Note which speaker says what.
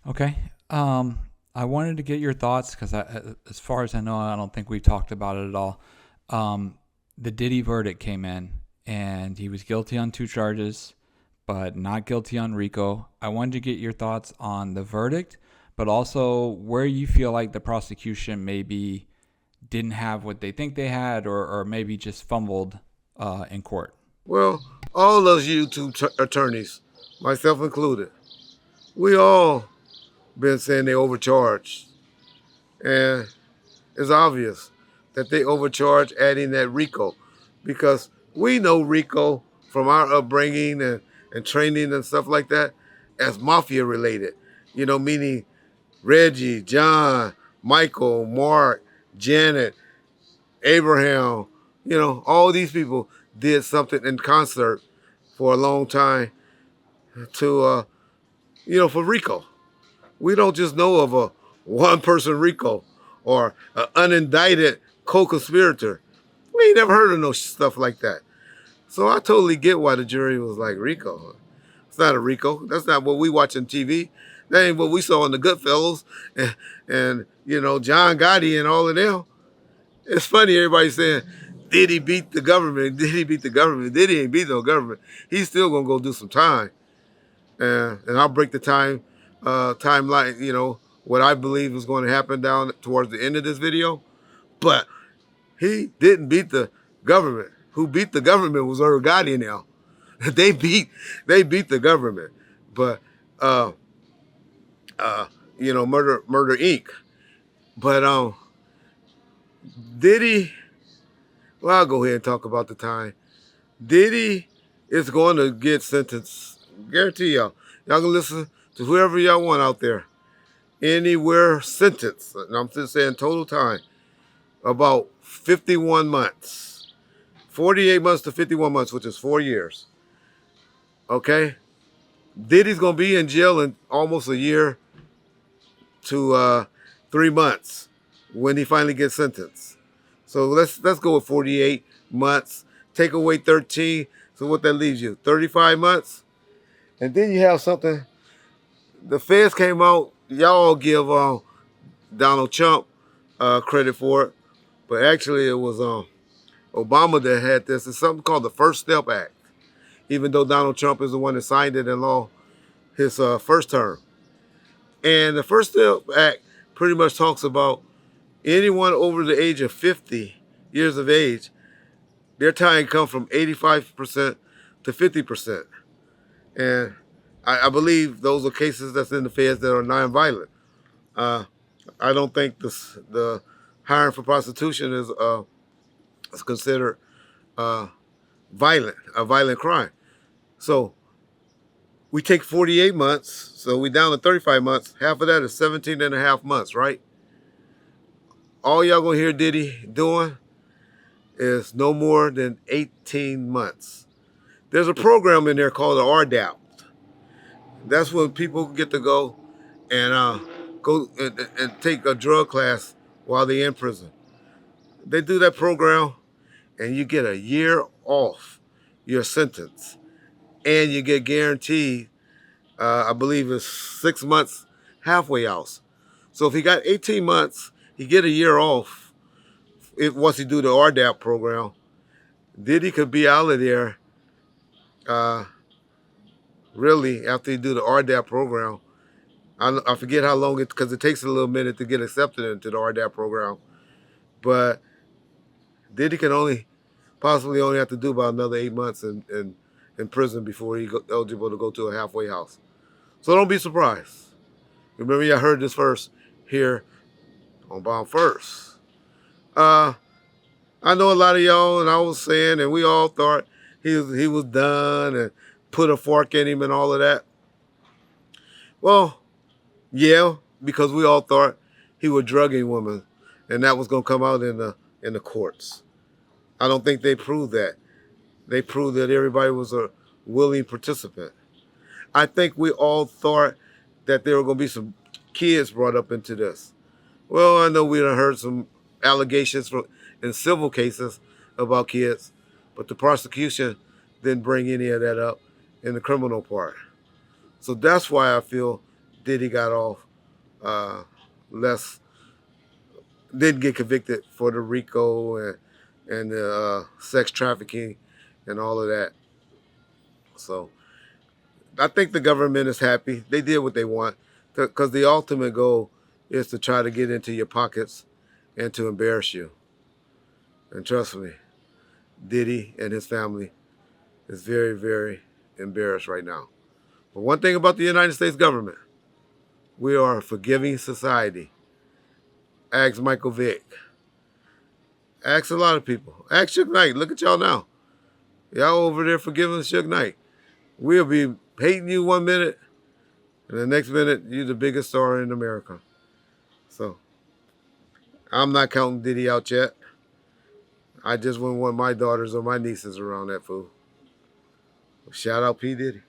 Speaker 1: Okay. I wanted to get your thoughts because, as far as I know, I don't think we talked about it at all. Um, the Diddy verdict came in, and he was guilty on two charges, but not guilty on RICO. I wanted to get your thoughts on the verdict, but also where you feel like the prosecution maybe didn't have what they think they had, or maybe just fumbled in court.
Speaker 2: Well, all those YouTube attorneys, myself included, we all been saying they overcharged. And it's obvious that they overcharged adding that RICO because we know RICO from our upbringing and training and stuff like that as mafia related. Meaning Reggie, John, Michael, Mark, Janet, Abraham, all these people did something in concert for a long time to, for RICO. We don't just know of a one person RICO or an unindicted co-conspirator. We ain't never heard of no stuff like that. So I totally get why the jury was like, RICO. It's not a RICO. That's not what we watch on TV. That ain't what we saw in the Goodfellas and John Gotti and all of them. It's funny, everybody saying, Diddy beat the government? Diddy beat the government? Diddy ain't beat no government. He's still gonna go do some time. And I'll break the timeline, what I believe is going to happen down towards the end of this video. But he didn't beat the government. Who beat the government was Gotti now. They beat the government. But Murder Inc. But Diddy, well, I'll go ahead and talk about the time. Diddy is going to get sentenced. Guarantee y'all. Y'all can listen to whoever y'all want out there. Anywhere sentence, and I'm just saying total time, about 51 months. 48 months to 51 months, which is 4 years. Okay? Diddy's going to be in jail in almost a year to 3 months when he finally gets sentenced. So let's go with 48 months. Take away 13. So what that leaves you? 35 months. And then you have something. The feds came out. Y'all give Donald Trump credit for it. But actually it was Obama that had this. It's something called the First Step Act. Even though Donald Trump is the one that signed it in law his first term. And the First Step Act pretty much talks about anyone over the age of 50 years of age, their time come from 85% to 50%. And I believe those are cases that's in the feds that are nonviolent. I don't think the hiring for prostitution is considered a violent crime. So we take 48 months, so we down to 35 months. Half of that is 17 and a half months, right? All y'all gonna hear Diddy doing is no more than 18 months. There's a program in there called the RDAP. That's when people get to go and take a drug class while they're in prison. They do that program, and you get a year off your sentence, and you get guaranteed, I believe it's 6 months halfway out. So if he got 18 months, he get a year off. Once he do the RDAP program, Diddy could be out of there. Really, after he do the RDAP program, I forget how long because it takes a little minute to get accepted into the RDAP program. But Diddy can possibly only have to do about another 8 months in prison before he's eligible to go to a halfway house. So don't be surprised. Remember, y'all heard this first here on Bomb First. I know a lot of y'all, and I was saying, and we all thought he was done and put a fork in him and all of that. Well, yeah, because we all thought he was drugging women, and that was gonna come out in the courts. I don't think they proved that. They proved that everybody was a willing participant. I think we all thought that there were gonna be some kids brought up into this. Well, I know we done heard some allegations in civil cases about kids, but the prosecution didn't bring any of that up in the criminal part. So that's why I feel Diddy got off less, didn't get convicted for the RICO and the sex trafficking and all of that. So I think the government is happy. They did what they want because the ultimate goal is to try to get into your pockets and to embarrass you. And trust me, Diddy and his family is very, very embarrassed right now. But one thing about the United States government, we are a forgiving society. Ask Michael Vick. Ask a lot of people. Ask Suge Knight. Look at y'all now. Y'all over there forgiving Suge Knight. We'll be hating you 1 minute, and the next minute, you're the biggest star in America. So I'm not counting Diddy out yet. I just wouldn't want my daughters or my nieces around that fool. Shout out P. Diddy.